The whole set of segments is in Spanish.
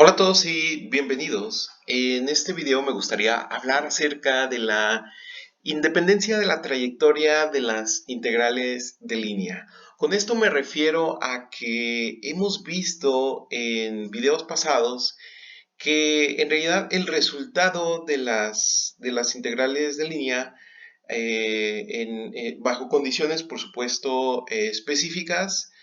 Hola a todos y bienvenidos. En este video me gustaría hablar acerca de la independencia de la trayectoria de las integrales de línea. Con esto me refiero a que hemos visto en videos pasados que en realidad el resultado de las integrales de línea bajo condiciones, por supuesto, específicas,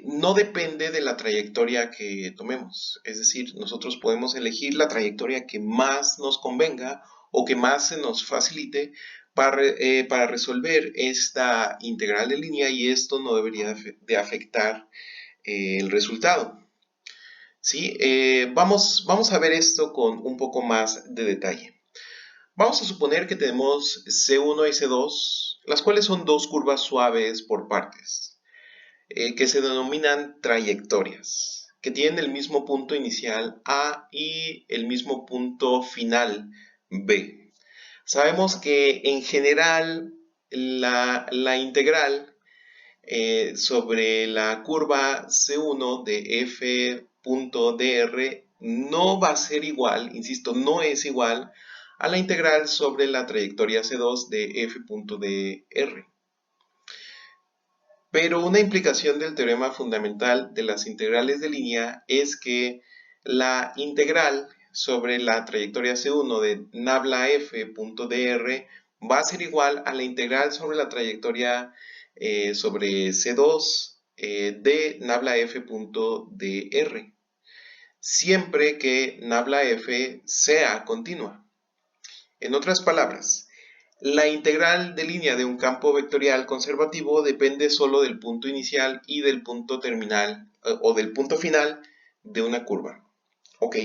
no depende de la trayectoria que tomemos. Es decir, nosotros podemos elegir la trayectoria que más nos convenga o que más se nos facilite para resolver esta integral de línea, y esto no debería de afectar el resultado. ¿Sí? Vamos a ver esto con un poco más de detalle. Vamos a suponer que tenemos C1 y C2, las cuales son dos curvas suaves por partes, que se denominan trayectorias, que tienen el mismo punto inicial A y el mismo punto final B. Sabemos que en general la integral sobre la curva C1 de f.dr no va a ser igual, insisto, no es igual a la integral sobre la trayectoria C2 de f.dr. Pero una implicación del teorema fundamental de las integrales de línea es que la integral sobre la trayectoria C1 de nabla f.dr va a ser igual a la integral sobre la trayectoria sobre C2 de nabla f.dr, siempre que nabla f sea continua. En otras palabras, la integral de línea de un campo vectorial conservativo depende solo del punto inicial y del punto terminal o del punto final de una curva. Ok,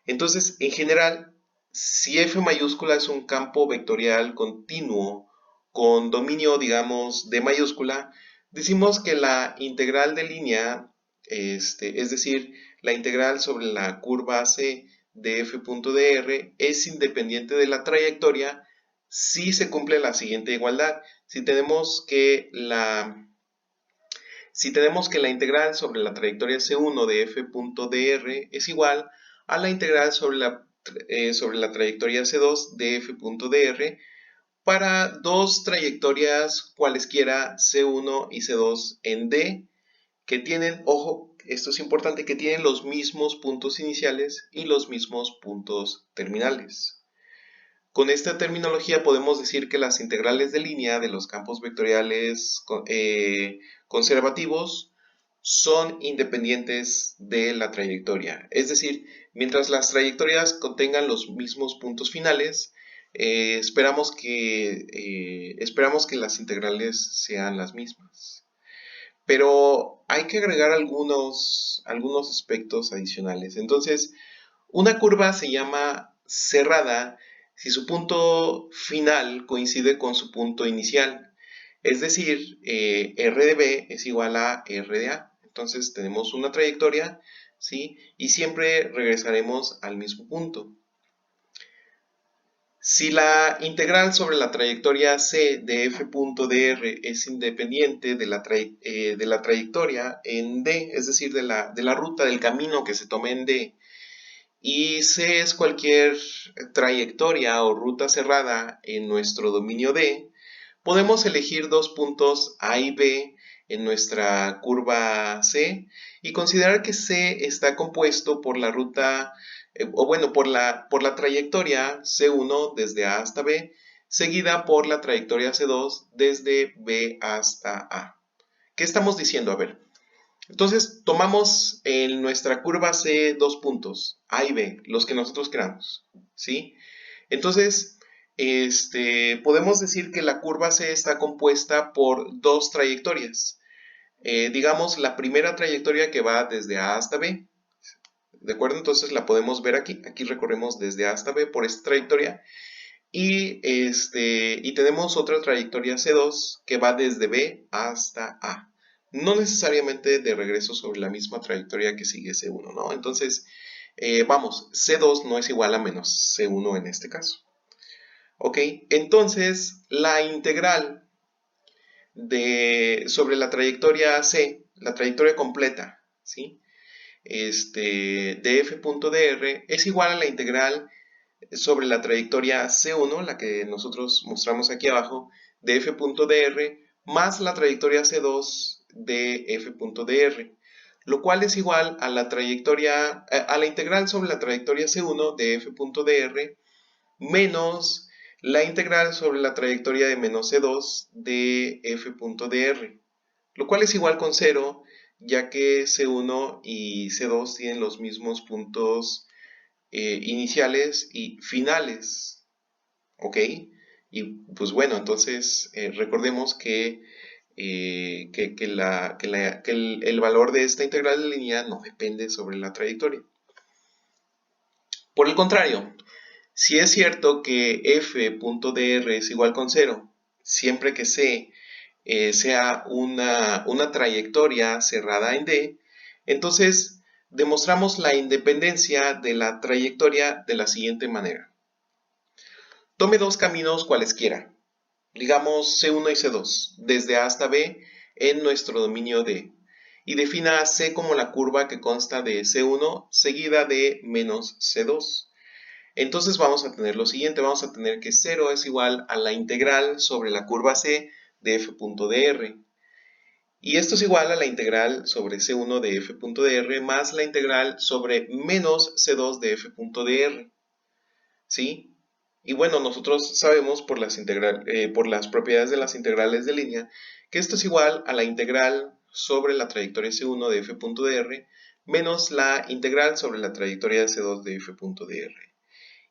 entonces en general, si f mayúscula es un campo vectorial continuo con dominio, digamos, de mayúscula, decimos que la integral de línea, es decir, la integral sobre la curva C de f.dr es independiente de la trayectoria si se cumple la siguiente igualdad. Si tenemos que la integral sobre la trayectoria C1 de f.dr es igual a la integral sobre la trayectoria C2 de f.dr para dos trayectorias cualesquiera C1 y C2 en D, que tienen, ojo, esto es importante, que tienen los mismos puntos iniciales y los mismos puntos terminales. Con esta terminología podemos decir que las integrales de línea de los campos vectoriales conservativos son independientes de la trayectoria. Es decir, mientras las trayectorias contengan los mismos puntos finales, esperamos que las integrales sean las mismas. Pero hay que agregar algunos aspectos adicionales. Entonces, una curva se llama cerrada si su punto final coincide con su punto inicial. Es decir, R de B es igual a R de A. Entonces tenemos una trayectoria, ¿sí? Y siempre regresaremos al mismo punto. Si la integral sobre la trayectoria C de f.dr es independiente de la trayectoria en D, es decir, de la ruta del camino que se tome en D, y C es cualquier trayectoria o ruta cerrada en nuestro dominio D, podemos elegir dos puntos A y B en nuestra curva C y considerar que C está compuesto por la ruta, o bueno, por la trayectoria C1 desde A hasta B, seguida por la trayectoria C2 desde B hasta A. ¿Qué estamos diciendo? A ver. Entonces, tomamos en nuestra curva C dos puntos, A y B, los que nosotros queramos, ¿sí? Entonces, podemos decir que la curva C está compuesta por dos trayectorias. Digamos, la primera trayectoria que va desde A hasta B, ¿de acuerdo? Entonces la podemos ver aquí. Aquí recorremos desde A hasta B por esta trayectoria. Y tenemos otra trayectoria C2 que va desde B hasta A. No necesariamente de regreso sobre la misma trayectoria que sigue C1, ¿no? Entonces, vamos, C2 no es igual a menos C1 en este caso. Ok, entonces la integral sobre la trayectoria C, la trayectoria completa, ¿sí? de f.dr es igual a la integral sobre la trayectoria C1, la que nosotros mostramos aquí abajo, de f.dr, más la trayectoria C2 de f.dr, lo cual es igual a la trayectoria, a la integral sobre la trayectoria C1 de f.dr menos la integral sobre la trayectoria de menos C2 de f.dr, lo cual es igual con 0, ya que C1 y C2 tienen los mismos puntos iniciales y finales, ¿ok? Y pues bueno, entonces recordemos que, el valor de esta integral de línea no depende sobre la trayectoria. Por el contrario, si es cierto que f.dr es igual con 0, siempre que c sea una trayectoria cerrada en D, entonces demostramos la independencia de la trayectoria de la siguiente manera. Tome dos caminos cualesquiera, digamos C1 y C2, desde A hasta B en nuestro dominio D, y defina C como la curva que consta de C1 seguida de menos C2. Entonces vamos a tener lo siguiente, vamos a tener que 0 es igual a la integral sobre la curva C de f.dr. Y esto es igual a la integral sobre C1 de f.dr más la integral sobre menos C2 de f.dr. ¿Sí? Y bueno, nosotros sabemos por las propiedades de las integrales de línea que esto es igual a la integral sobre la trayectoria C1 de f.dr menos la integral sobre la trayectoria de C2 de f.dr.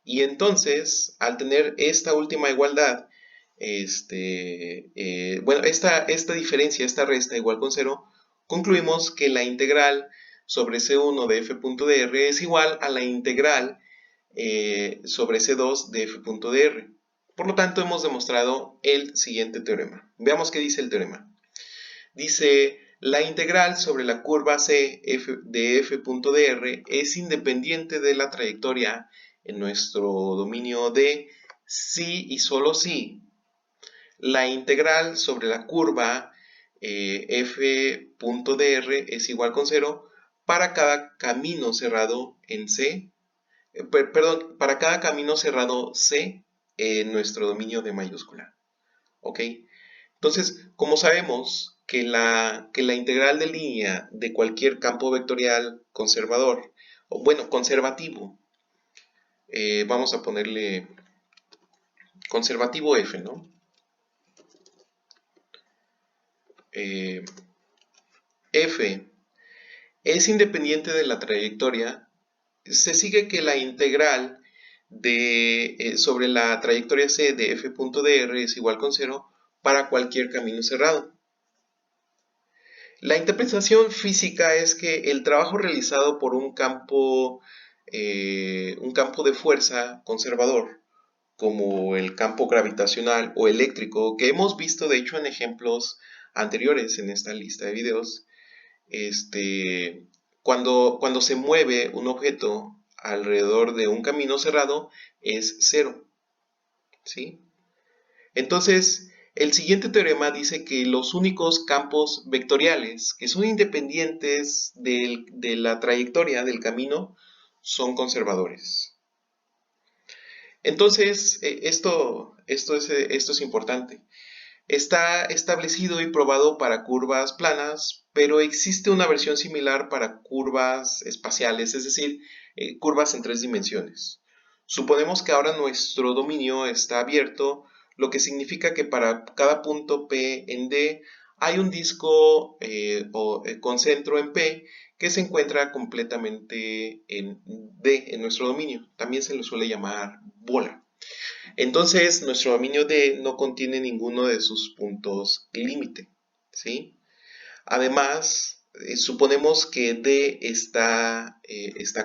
Y entonces, al tener esta última igualdad, bueno, esta diferencia, esta resta igual con 0, concluimos que la integral sobre C1 de f.dr es igual a la integral sobre C2 de f.dr. Por lo tanto, hemos demostrado el siguiente teorema. Veamos qué dice el teorema. Dice, la integral sobre la curva C de f.dr es independiente de la trayectoria en nuestro dominio D si y solo si la integral sobre la curva f.dr es igual con 0 para cada camino cerrado en C, perdón, para cada camino cerrado C en nuestro dominio D mayúscula. ¿Ok? Entonces, como sabemos que la integral de línea de cualquier campo vectorial conservador, o bueno, conservativo, vamos a ponerle conservativo f, ¿no? F es independiente de la trayectoria, se sigue que la integral sobre la trayectoria C de f.dr es igual con 0 para cualquier camino cerrado. La interpretación física es que el trabajo realizado por un campo de fuerza conservador, como el campo gravitacional o eléctrico, que hemos visto de hecho en ejemplos anteriores en esta lista de videos, cuando se mueve un objeto alrededor de un camino cerrado es 0, ¿sí? Entonces, el siguiente teorema dice que los únicos campos vectoriales que son independientes de la trayectoria del camino son conservadores. Entonces, esto es importante. Está establecido y probado para curvas planas, pero existe una versión similar para curvas espaciales, es decir, curvas en 3 dimensiones. Suponemos que ahora nuestro dominio está abierto, lo que significa que para cada punto P en D hay un disco con centro en P que se encuentra completamente en D, en nuestro dominio. También se le suele llamar bola. Entonces, nuestro dominio D no contiene ninguno de sus puntos límite, ¿sí? Además, suponemos que D está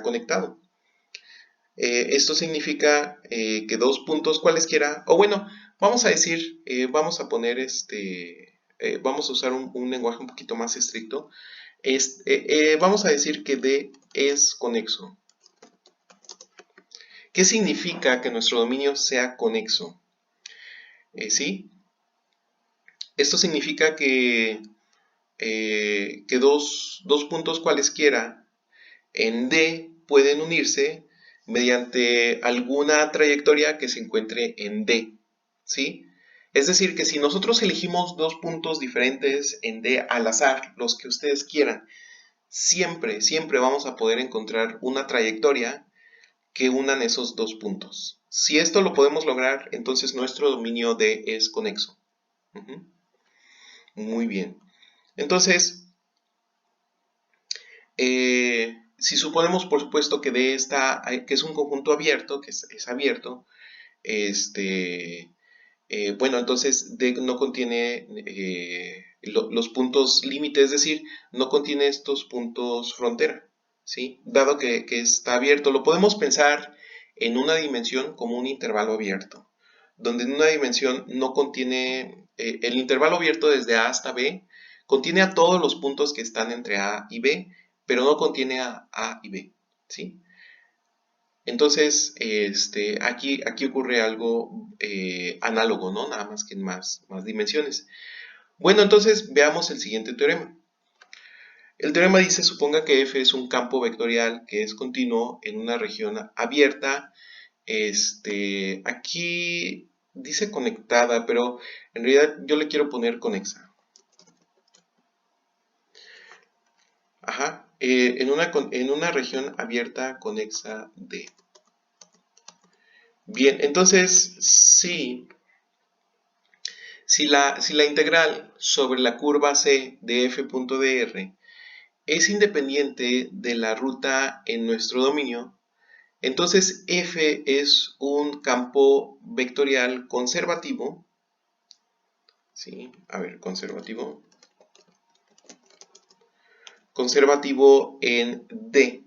conectado. Esto significa que dos puntos cualesquiera, o bueno, vamos a decir, vamos a poner vamos a usar un lenguaje un poquito más estricto. Vamos a decir que D es conexo. ¿Qué significa que nuestro dominio sea conexo? ¿Sí? Esto significa que dos puntos cualesquiera en D pueden unirse mediante alguna trayectoria que se encuentre en D, ¿sí? Es decir, que si nosotros elegimos dos puntos diferentes en D al azar, los que ustedes quieran, siempre, siempre vamos a poder encontrar una trayectoria que unan esos dos puntos. Si esto lo podemos lograr, entonces nuestro dominio D es conexo. Muy bien. Entonces, si suponemos, por supuesto, que D está, que es un conjunto abierto, que es abierto, bueno, entonces D no contiene los puntos límite, es decir, no contiene estos puntos frontera, ¿sí? Dado que está abierto, lo podemos pensar en una dimensión como un intervalo abierto, donde en una dimensión no contiene, el intervalo abierto desde A hasta B, contiene a todos los puntos que están entre A y B, pero no contiene a A y B, ¿sí? Entonces, aquí ocurre algo análogo, ¿no? Nada más que en más dimensiones. Bueno, entonces veamos el siguiente teorema. El teorema dice, suponga que F es un campo vectorial que es continuo en una región abierta. Aquí dice conectada, pero en realidad yo le quiero poner conexa. Ajá, en una región abierta conexa D. Bien, entonces, sí. Si la integral sobre la curva C de f.dr es independiente de la ruta en nuestro dominio, entonces f es un campo vectorial conservativo, ¿sí? A ver, conservativo en D.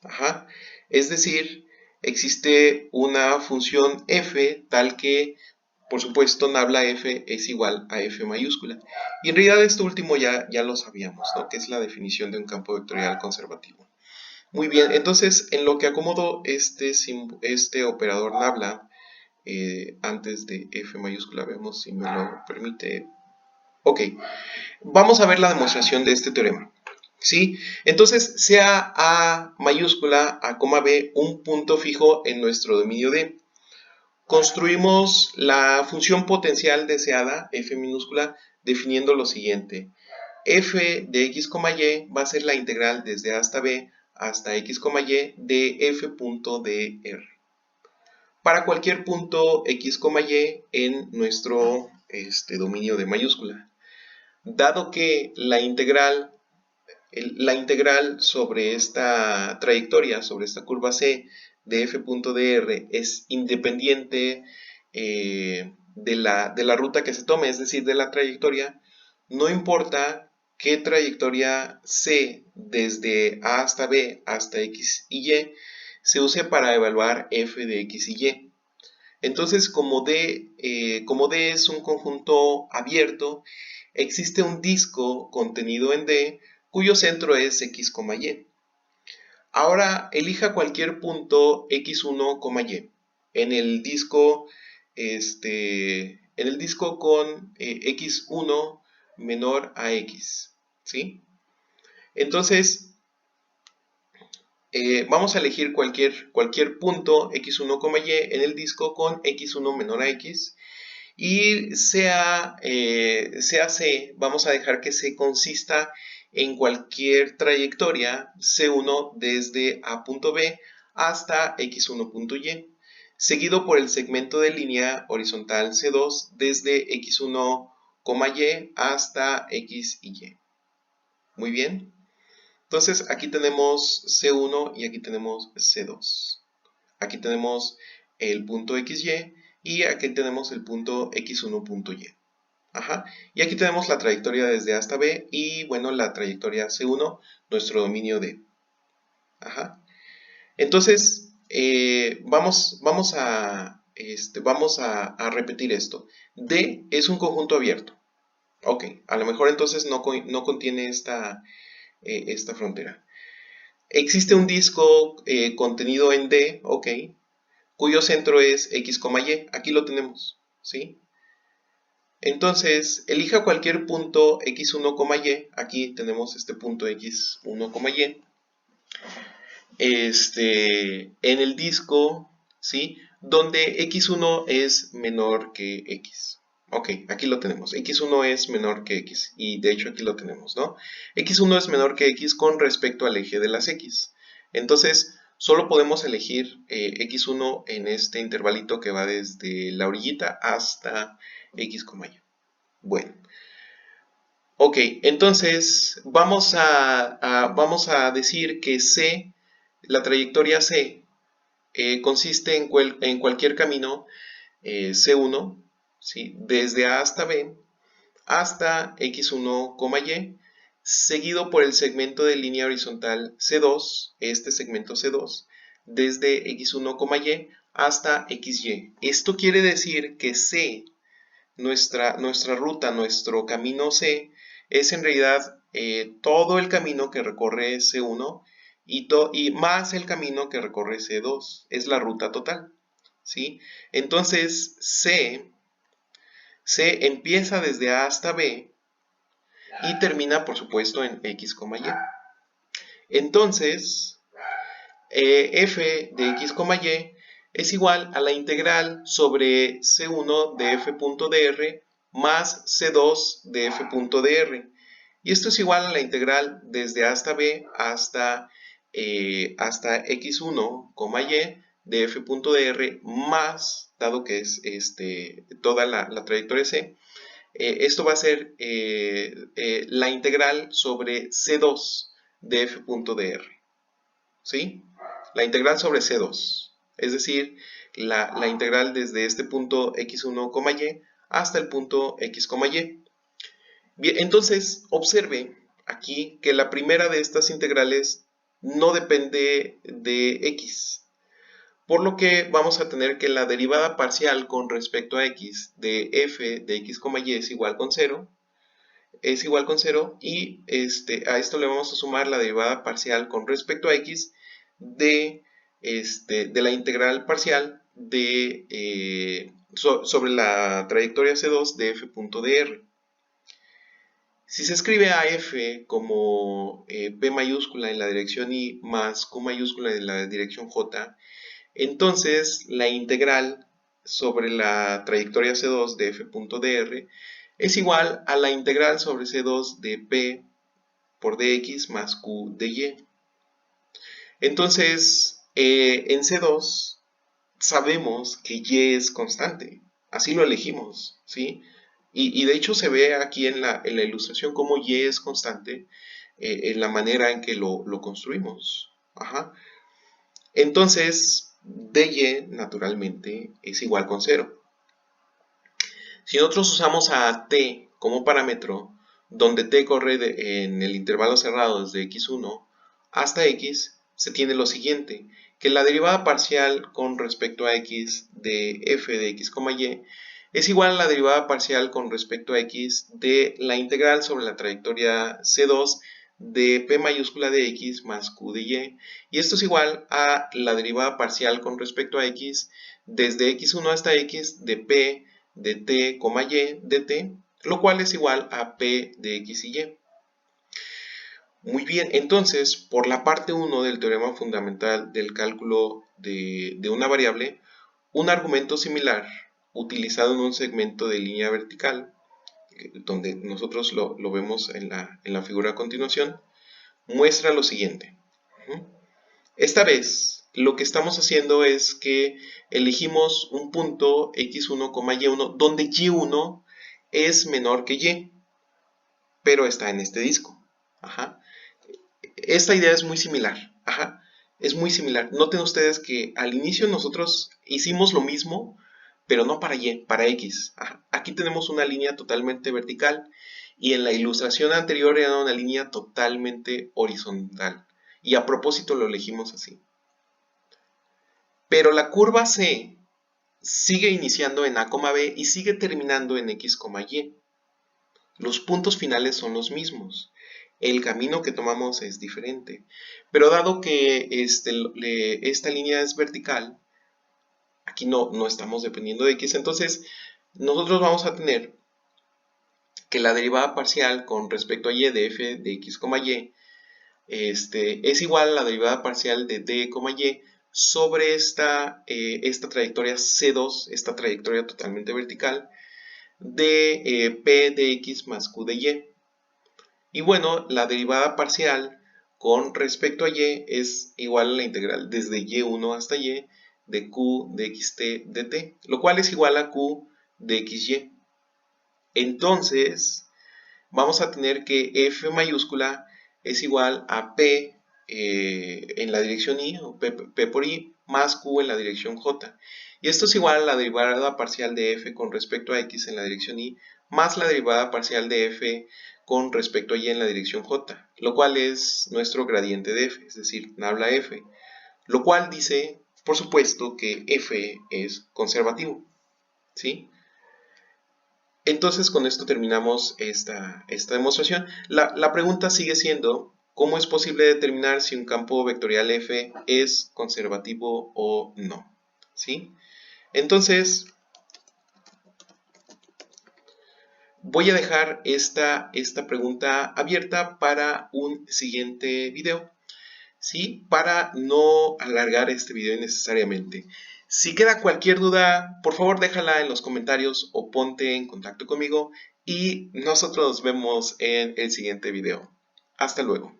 Ajá. Es decir, existe una función f tal que, por supuesto, nabla f es igual a f mayúscula. Y en realidad esto último ya lo sabíamos, ¿no? Que es la definición de un campo vectorial conservativo. Muy bien, entonces en lo que acomodo este operador nabla, antes de f mayúscula, vemos si me lo permite. Ok, vamos a ver la demostración de este teorema. ¿Sí? Entonces, sea A mayúscula, A, B, un punto fijo en nuestro dominio D. Construimos la función potencial deseada, f minúscula, definiendo lo siguiente. F de x, y va a ser la integral desde A hasta B hasta x, y de f.dr. Para cualquier punto x, y en nuestro dominio de mayúscula. Dado que la integral sobre esta trayectoria, sobre esta curva C de f.dr es independiente de la ruta que se tome, es decir, de la trayectoria, no importa qué trayectoria C desde A hasta B hasta X y Y se use para evaluar f de X y Y. Entonces, como D es un conjunto abierto, existe un disco contenido en D cuyo centro es x, y. Ahora elija cualquier punto x1, y en el disco, con x1 menor a x, ¿sí? Entonces, vamos a elegir cualquier punto x1, y en el disco con x1 menor a x. Y sea C, vamos a dejar que C consista en cualquier trayectoria C1 desde A punto B hasta X1 punto Y, seguido por el segmento de línea horizontal C2 desde X1, Y hasta X y Y. Muy bien. Entonces aquí tenemos C1 y aquí tenemos C2. Aquí tenemos el punto XY y aquí tenemos el punto X1.Y. Ajá. Y aquí tenemos la trayectoria desde A hasta B y, bueno, la trayectoria C1, nuestro dominio D. Ajá. Entonces, vamos a repetir esto. D es un conjunto abierto. Ok, a lo mejor entonces no contiene esta frontera. Existe un disco contenido en D, ok, cuyo centro es x, y. Aquí lo tenemos, ¿sí? Entonces, elija cualquier punto x1, y. Aquí tenemos este punto x1, y. en el disco, ¿sí? Donde x1 es menor que x. Ok, aquí lo tenemos. X1 es menor que x. Y de hecho aquí lo tenemos, ¿no? X1 es menor que x con respecto al eje de las x. Entonces, solo podemos elegir x1 en este intervalito que va desde la orillita hasta x, y. Bueno. Ok, entonces vamos a decir que C, la trayectoria C, consiste en cualquier camino C1, ¿sí? Desde A hasta B, hasta X1, Y, seguido por el segmento de línea horizontal C2, este segmento C2, desde X1, Y hasta XY. Esto quiere decir que C, nuestra ruta, nuestro camino C, es en realidad todo el camino que recorre C1 y más el camino que recorre C2. Es la ruta total, ¿sí? Entonces, C empieza desde A hasta B y termina, por supuesto, en X, Y. Entonces, f de X, Y es igual a la integral sobre C1 de f.dr más C2 de f.dr. Y esto es igual a la integral desde A hasta B hasta X1, Y de f.dr más, dado que es toda la trayectoria C, esto va a ser la integral sobre C2 de f.dr. ¿Sí? La integral sobre C2, es decir, la integral desde este punto x1, y hasta el punto x, y. Bien, entonces observe aquí que la primera de estas integrales no depende de x, por lo que vamos a tener que la derivada parcial con respecto a x de f de x, y es igual con 0, y a esto le vamos a sumar la derivada parcial con respecto a x de la integral parcial sobre la trayectoria C2 de f.dr. Si se escribe a f como P mayúscula en la dirección I más Q mayúscula en la dirección J, entonces la integral sobre la trayectoria C2 de f.dr es igual a la integral sobre C2 de P por dx más Q de Y. Entonces, en C2 sabemos que Y es constante, así lo elegimos, ¿sí? Y de hecho se ve aquí en la ilustración cómo Y es constante en la manera en que lo construimos. Ajá. Entonces, dy naturalmente es igual con 0. Si nosotros usamos a t como parámetro, donde t corre en el intervalo cerrado desde x1 hasta x, se tiene lo siguiente, que la derivada parcial con respecto a x de f de x, y es igual a la derivada parcial con respecto a x de la integral sobre la trayectoria c2 de p mayúscula de x más q de y, y esto es igual a la derivada parcial con respecto a x desde x1 hasta x de p de t, y de t, lo cual es igual a p de x y y. Muy bien, entonces, por la parte 1 del teorema fundamental del cálculo de una variable, un argumento similar utilizado en un segmento de línea vertical, donde nosotros lo vemos en la figura a continuación, muestra lo siguiente. Esta vez, lo que estamos haciendo es que elegimos un punto x1, y1, donde y1 es menor que y, pero está en este disco. Ajá. Esta idea es muy similar. Ajá. Es muy similar. Noten ustedes que al inicio nosotros hicimos lo mismo, pero no para y, para x. Ajá. Aquí tenemos una línea totalmente vertical y en la ilustración anterior era una línea totalmente horizontal. Y a propósito lo elegimos así. Pero la curva C sigue iniciando en A, B y sigue terminando en X, Y. Los puntos finales son los mismos. El camino que tomamos es diferente. Pero dado que esta línea es vertical, aquí no estamos dependiendo de X, entonces nosotros vamos a tener que la derivada parcial con respecto a Y de f de X, Y es igual a la derivada parcial de d, y sobre esta trayectoria C2, esta trayectoria totalmente vertical, de P de X más Q de Y. Y bueno, la derivada parcial con respecto a Y es igual a la integral desde Y1 hasta Y de Q de XT de T, lo cual es igual a Q de XY. Entonces, vamos a tener que F mayúscula es igual a P en la dirección Y, o P por Y, más Q en la dirección J. Y esto es igual a la derivada parcial de F con respecto a X en la dirección Y, más la derivada parcial de F con respecto a Y en la dirección J, lo cual es nuestro gradiente de F, es decir, nabla F, lo cual dice, por supuesto, que F es conservativo, ¿sí? Entonces con esto terminamos esta demostración. La pregunta sigue siendo, ¿cómo es posible determinar si un campo vectorial F es conservativo o no? ¿Sí? Entonces, voy a dejar esta pregunta abierta para un siguiente video, ¿sí? Para no alargar este video innecesariamente. Si queda cualquier duda, por favor déjala en los comentarios o ponte en contacto conmigo y nosotros nos vemos en el siguiente video. Hasta luego.